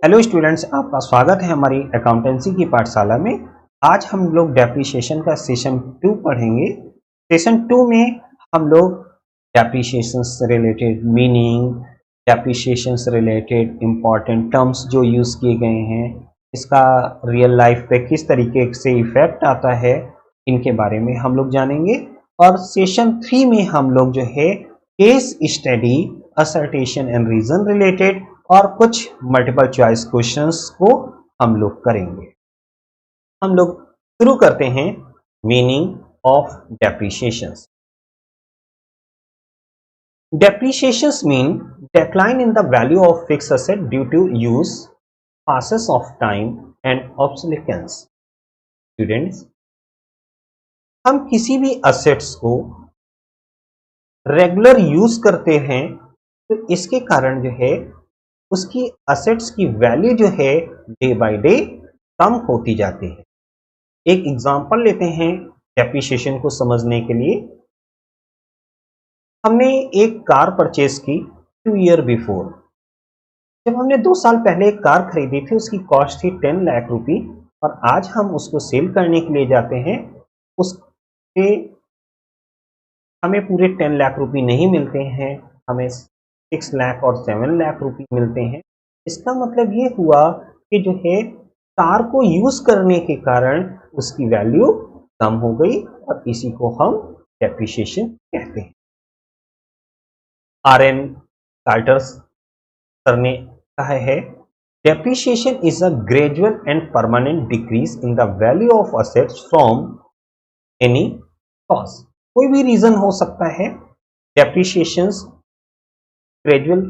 Hello students, आपका स्वागत है हमारी अकाउंटेंसी की पाठशाला में। आज हम लोग डेप्रिसिएशन का सेशन 2 पढ़ेंगे। सेशन 2 में हम लोग डेप्रिसिएशन से रिलेटेड मीनिंग, डेप्रिसिएशन से रिलेटेड इम्पॉर्टेंट टर्म्स जो यूज़ किए गए हैं, इसका रियल लाइफ पे किस तरीके से इफेक्ट आता है, इनके बारे में हम लोग जानेंगे। और सेशन 3 में हम लोग जो है case study, assertion and reason related और कुछ मल्टीपल चॉइस क्वेश्चंस को हम लोग करेंगे। हम लोग शुरू करते हैं meaning of depreciations. Depreciations mean decline in the value of fixed asset due to use, passes of time and obsolescence. Students, हम किसी भी असेट्स को रेगुलर यूज करते हैं तो इसके कारण जो है उसकी असेट्स की वैल्यू जो है डे बाय डे कम होती जाती है। एक एग्जांपल लेते हैं डेप्रिसिएशन को समझने के लिए। हमने एक कार परचेज की 2 ईयर बिफोर। जब हमने 2 साल पहले एक कार खरीदी थी, उसकी कॉस्ट थी 10 लाख रुपी, और आज हम उसको सेल करने के लिए जाते हैं, उसके हमें पूरे 10 लाख रुपी नहीं मिलते हैं, हमें 6 लाख और 7 लाख रुपी मिलते हैं। इसका मतलब ये हुआ कि जो है कार को यूज करने के कारण उसकी वैल्यू कम हो गई, और इसी को हम डेप्रिसिएशन कहते हैं। आर.एन. कार्टर सर ने कहा है, depreciation is a gradual and permanent decrease in the value of assets from any cause. कोई भी रीजन हो सकता है, depreciation gradual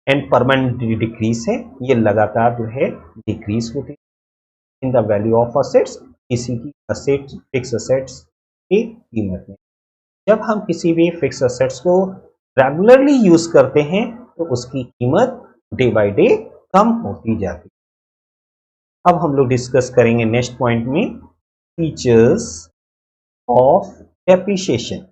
and permanent decrease है, ये लगातार जो है डिक्रीज होती है in the value of assets, किसी की असेट्स, फिक्स असेट्स की कीमत में। जब हम किसी भी फिक्स असेट्स को रेगुलरली यूज करते हैं तो उसकी कीमत डे बाय डे कम होती जाती है। अब हम लोग डिस्कस करेंगे नेक्स्ट पॉइंट में features of depreciation.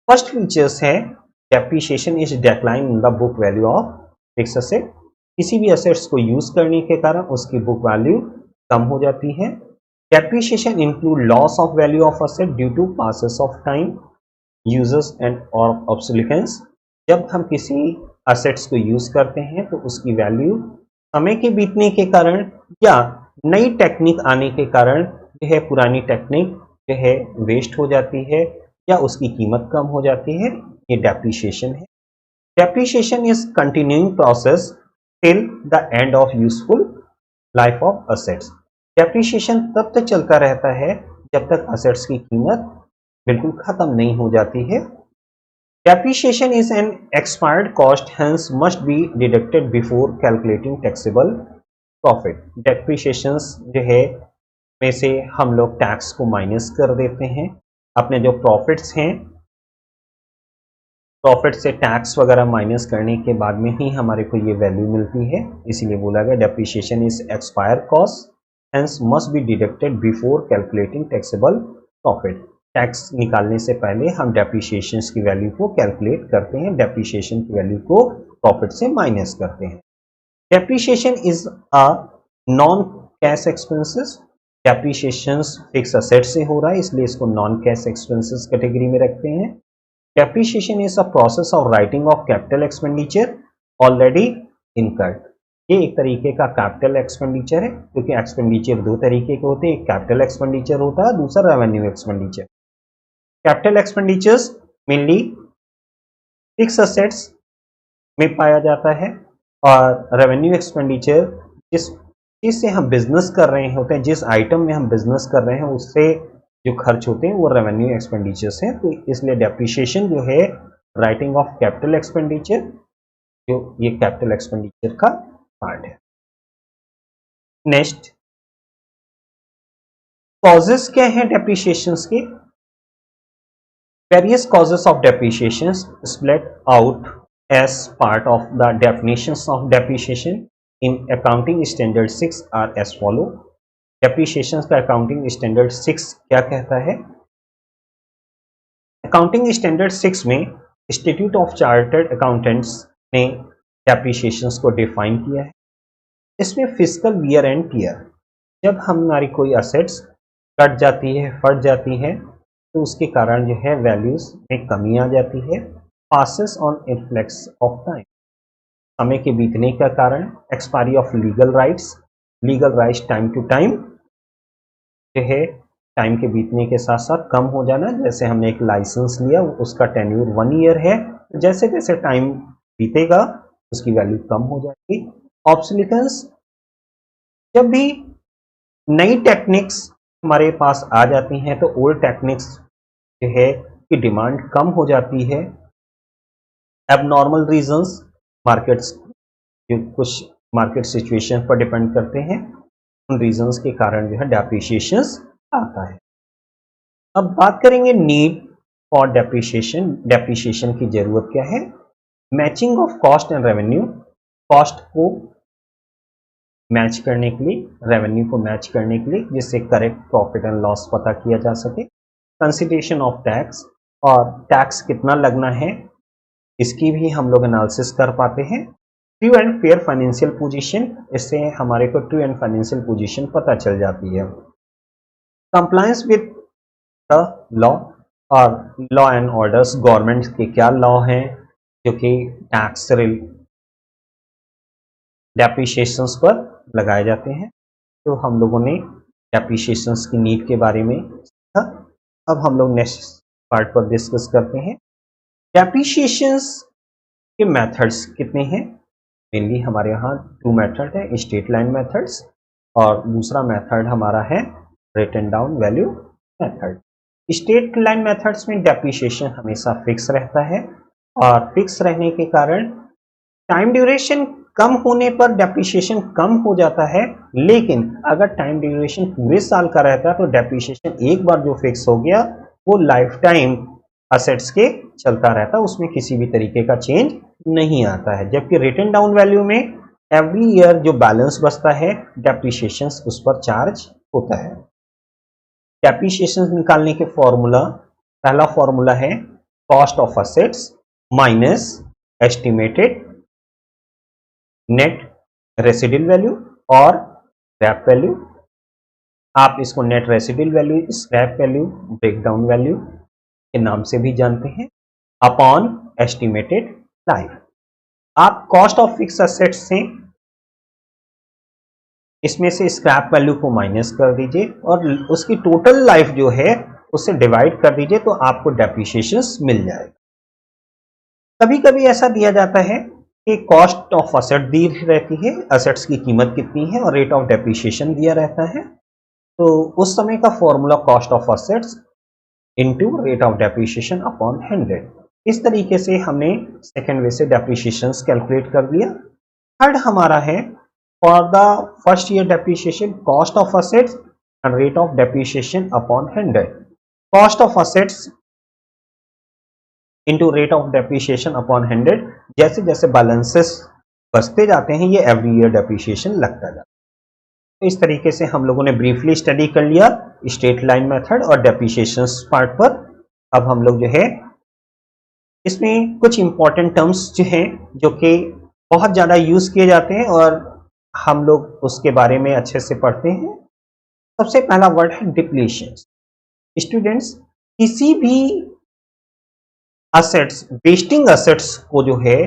First features है depreciation is decline in the book value of fix asset. किसी भी असेट्स को यूज करने के कारण उसकी बुक वैल्यू कम हो जाती है। Depreciation include loss of value of asset due to passes of time, users and और ऑब्सोलेसेंस। जब हम किसी असेट्स को यूज करते हैं तो उसकी वैल्यू समय के बीतने के कारण या नई टेक्निक आने के कारण जो है पुरानी टेक्निक जो है वेस्ट हो जाती है या उसकी कीमत कम हो जाती है, ये डेप्रिसिएशन है। Depreciation is continuing process till the end of useful life of assets. Depreciation तब तक चलता रहता है जब तक असेट्स की कीमत बिल्कुल खत्म नहीं हो जाती है। Depreciation is an expired cost, hence must be deducted before calculating taxable profit. Depreciations जो है में से हम लोग टैक्स को माइनस कर देते हैं। अपने जो प्रॉफिट्स हैं, प्रॉफिट से टैक्स वगैरह माइनस करने के बाद में ही हमारे को ये वैल्यू मिलती है, इसीलिए बोला गया depreciation is expire cost, hence must be deducted before calculating taxable profit. Tax निकालने से पहले हम डेप्रिसिएशन की वैल्यू को कैलकुलेट करते हैं, डेप्रिसिएशन की वैल्यू को प्रॉफिट से माइनस करते हैं। Depreciation is a non cash expenses. Depreciation fix asset से हो रहा है, इसलिए इसको नॉन कैश एक्सपेंसेस कैटेगरी में रखते हैं। Depreciation is a process of writing of capital expenditure already incurred. ये एक तरीके का कैपिटल एक्सपेंडिचर है, क्योंकि एक्सपेंडिचर दो तरीके के होते हैं, एक कैपिटल एक्सपेंडिचर होता है, दूसरा revenue expenditure. Capital expenditures mainly fix assets में पाया जाता है, और रेवेन्यू एक्सपेंडिचर जिस चीज से हम बिजनेस कर रहे होते हैं, जिस आइटम में हम बिजनेस कर रहे हैं उससे जो खर्च होते हैं वो रेवेन्यू एक्सपेंडिचर्स हैं। तो इसलिए डेप्रिसिएशन जो है राइटिंग ऑफ कैपिटल एक्सपेंडिचर, जो ये कैपिटल एक्सपेंडिचर का पार्ट है। नेक्स्ट, कॉजेस क्या है डेप्रिसिएशंस के? Various causes of depreciation split out as part of the definitions of depreciation in accounting standard 6 are as follow. Depreciation का accounting standard 6 क्या कहता है? Accounting standard 6 में इंस्टीट्यूट ऑफ चार्टर्ड अकाउंटेंट्स ने depreciations को डिफाइन किया है। इसमें फिजिकल वियर एंड टियर, जब हमारी कोई असेट्स कट जाती है, फट जाती है, तो उसके कारण जो है वैल्यूज में कमी आ जाती है। Passes on influx of time, समय के बीतने का कारण। Expiry of legal rights, legal rights time to time जो है टाइम के बीतने के साथ साथ कम हो जाना। जैसे हमने एक लाइसेंस लिया, उसका टेन्यूर 1 ईयर है, तो जैसे जैसे टाइम बीतेगा उसकी वैल्यू कम हो जाएगी। ऑब्सोलीटेंस, जब भी नई टेक्निक्स हमारे पास आ जाती हैं तो ओल्ड टेक्निक्स जो है की डिमांड कम हो जाती है। एबनॉर्मल रीजंस, मार्केट्स जो कुछ मार्केट सिचुएशन पर डिपेंड करते हैं, उन रीजंस के कारण जो है डेप्रिसिएशंस आता है। अब बात करेंगे नीड फॉर डेप्रिसिएशन। डेप्रिसिएशन की जरूरत क्या है? Matching of cost and revenue, cost को मैच करने के लिए, रेवेन्यू को मैच करने के लिए, जिससे करेक्ट प्रॉफिट एंड लॉस पता किया जा सके। कंसिडरेशन ऑफ टैक्स, और टैक्स कितना लगना है इसकी भी हम लोग एनालिसिस कर पाते हैं। True and fair financial position, इससे हमारे को ट्रू एंड फाइनेंशियल पोजीशन पता चल जाती है। कंप्लायंस विद द लॉ, और लॉ एंड ऑर्डर्स, गवर्नमेंट के क्या लॉ हैं जो कि टैक्स डेप्रिसिएशंस पर लगाए जाते हैं। तो हम लोगों ने डेप्रिसिएशंस की नीड के बारे में सीखा। अब हम लोग नेक्स्ट पार्ट पर डिस्कस करते हैं। डेप्रिसिएशंस के मेथड्स कितने हैं? मेनली हमारे यहाँ 2 मेथड है, स्ट्रेट लाइन मेथड्स, और दूसरा मेथड हमारा है written down value method. Straight line methods में डेप्रिसिएशन हमेशा फिक्स रहता है, और फिक्स रहने के कारण टाइम ड्यूरेशन कम होने पर डेप्रिसिएशन कम हो जाता है। लेकिन अगर टाइम ड्यूरेशन पूरे साल का रहता है तो डेप्रिसिएशन एक बार जो फिक्स हो गया वो लाइफ टाइम असेट्स के चलता रहता है, उसमें किसी भी तरीके का चेंज नहीं आता है। जबकि रिटन डाउन वैल्यू में एवरी ईयर जो बैलेंस बचता है डेप्रिसिएशन उस पर चार्ज होता है। डेप्रिसिएशन निकालने के फॉर्मूला, पहला फॉर्मूला है cost of assets minus estimated net residual value और स्क्रैप वैल्यू। आप इसको net residual value, scrap value, breakdown value के नाम से भी जानते हैं, अपॉन एस्टिमेटेड लाइफ। आप कॉस्ट ऑफ फिक्स एसेट्स से इसमें से स्क्रैप वैल्यू को माइनस कर दीजिए और उसकी टोटल लाइफ जो है उससे डिवाइड कर दीजिए, तो आपको डेप्रिसिएशंस मिल जाएगा। कभी कभी ऐसा दिया जाता है कि कॉस्ट ऑफ असेट दी रहती है, असेट्स की कीमत कितनी है, और रेट ऑफ डेप्रिसिएशन दिया रहता है। तो उस समय का formula cost of assets into rate of depreciation upon 100। इस तरीके से हमने सेकेंड वे से डेप्रिसिएशंस कैलकुलेट कर दिया। थर्ड हमारा है for the first year depreciation cost of assets and rate of depreciation upon 100। Cost of assets into rate of depreciation upon 100। जैसे जैसे बैलेंसेस बचते जाते हैं ये एवरी ईयर डेप्रिसिएशन लगता जाता है। तो इस तरीके से हम लोगों ने ब्रीफली स्टडी कर लिया स्ट्रेट लाइन मेथड और डेप्रिसिएशन पार्ट पर। अब हम लोग जो है इसमें कुछ इंपॉर्टेंट टर्म्स जो हैं जो कि बहुत ज़्यादा यूज किए जाते हैं और हम लोग उसके बारे में अच्छे से पढ़ते हैं। सबसे पहला वर्ड है डिप्लीशन। स्टूडेंट्स, किसी भी असेट्स, वेस्टिंग असेट्स को जो है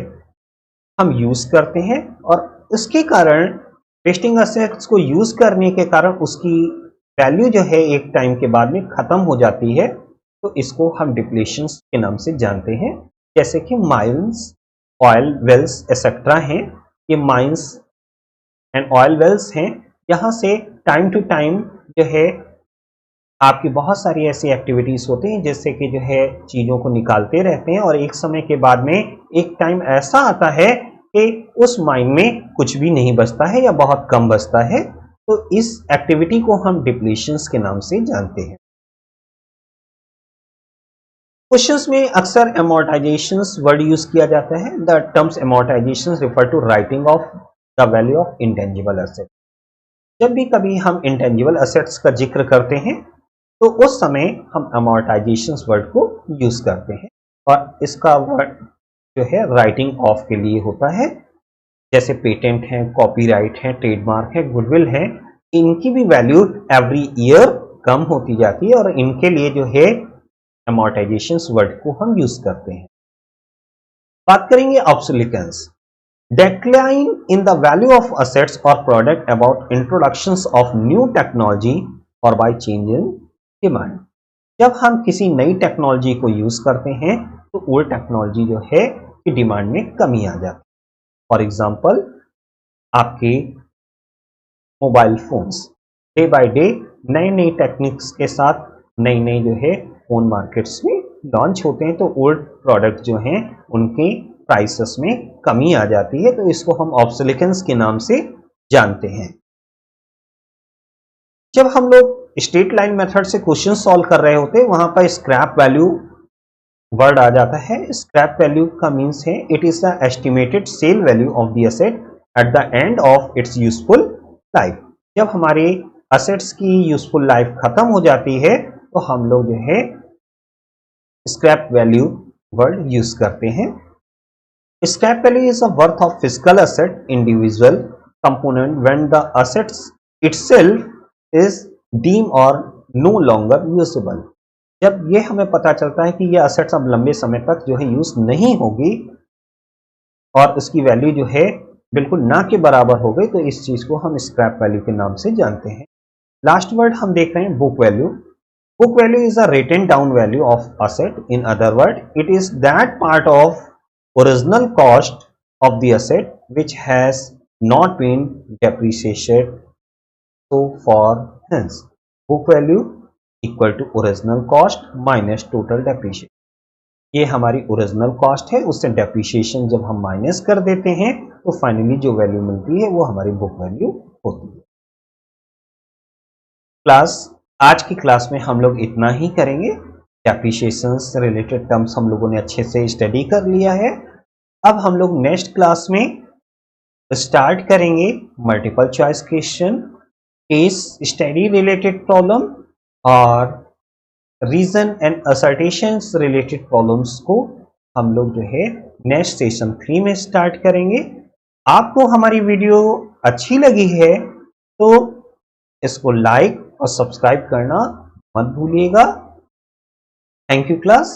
हम यूज करते हैं और उसके कारण वेस्टिंग असेट्स को यूज करने के कारण उसकी वैल्यू जो है एक टाइम के बाद में खत्म हो जाती है, तो इसको हम डिप्लीशन के नाम से जानते हैं। जैसे कि माइंस, ऑयल वेल्स एक्सेट्रा हैं, ये माइंस एंड ऑयल वेल्स हैं। यहाँ से टाइम टू टाइम जो है आपकी बहुत सारी ऐसी एक्टिविटीज होती हैं जिससे कि जो है चीज़ों को निकालते रहते हैं और एक समय के बाद में एक टाइम ऐसा आता है कि उस माइन में कुछ भी नहीं बचता है या बहुत कम बचता है, तो इस एक्टिविटी को हम डिप्लीशंस के नाम से जानते हैं। क्वेश्चंस में अक्सर amortizations वर्ड यूज किया जाता है। The terms amortizations refer to writing off the value of intangible asset. जब भी कभी हम इंटेंजिबल एसेट्स का जिक्र करते हैं तो उस समय हम amortizations वर्ड को यूज करते हैं और इसका वर्ड जो है राइटिंग ऑफ के लिए होता है। जैसे पेटेंट है, कॉपीराइट है, ट्रेडमार्क है, गुडविल है, इनकी भी वैल्यू एवरी ईयर कम होती जाती है और इनके लिए जो है अमोर्टाइजेशन वर्ड को हम यूज करते हैं। बात करेंगे ऑब्सोलिकेंस, decline in the value of assets or product about introductions of new technology or by change in demand। जब हम किसी नई टेक्नोलॉजी को यूज करते हैं तो ओल्ड टेक्नोलॉजी जो है कि डिमांड में कमी आ जाती है। फॉर एग्जांपल, आपके mobile phones day by day नई नई टेक्निक्स के साथ नई नई जो है फोन मार्केट्स में लॉन्च होते हैं, तो ओल्ड प्रोडक्ट जो हैं उनके प्राइसेस में कमी आ जाती है, तो इसको हम ऑब्सोलिकेंस के नाम से जानते हैं। जब हम लोग स्ट्रेट लाइन मेथड से क्वेश्चन सॉल्व कर रहे होते हैं, वहां पर स्क्रैप वैल्यू वर्ड आ जाता है। स्क्रैप वैल्यू का मीन्स है it is the estimated cell value of the asset at the end of its useful life. जब हमारे असेट्स की यूजफुल लाइफ खत्म हो जाती है तो हम लोग जो है स्क्रैप वैल्यू वर्ड यूज करते हैं। Scrap value is a worth of physical asset individual component when the assets itself is deem और नो लॉन्गर यूजेबल। जब ये हमें पता चलता है कि ये असेट्स अब लंबे समय तक जो है यूज नहीं होगी और उसकी वैल्यू जो है बिल्कुल ना के बराबर हो गई, तो इस चीज को हम स्क्रैप वैल्यू के नाम से जानते हैं। लास्ट वर्ड हम देख रहे हैं book value. Book value is a written down value of asset. In other words, it is that part of original cost of the asset which has not been depreciated so far. Hence, book value equal to original cost minus total depreciation. ये हमारी original cost है, उससे depreciation जब हम minus कर देते हैं तो फाइनली जो वैल्यू मिलती है वो हमारी बुक वैल्यू होती है। आज की क्लास में हम लोग इतना ही करेंगे। डेप्रिसिएशन से रिलेटेड टर्म्स हम लोगों ने अच्छे से स्टडी कर लिया है। अब हम लोग नेक्स्ट क्लास में स्टार्ट करेंगे multiple choice question, case study related problem और रीजन एंड असर्टेशंस रिलेटेड प्रॉब्लम्स को हम लोग जो है नेक्स्ट सेशन 3 में स्टार्ट करेंगे। आपको हमारी वीडियो अच्छी लगी है तो इसको लाइक और सब्सक्राइब करना मत भूलिएगा। Thank you class.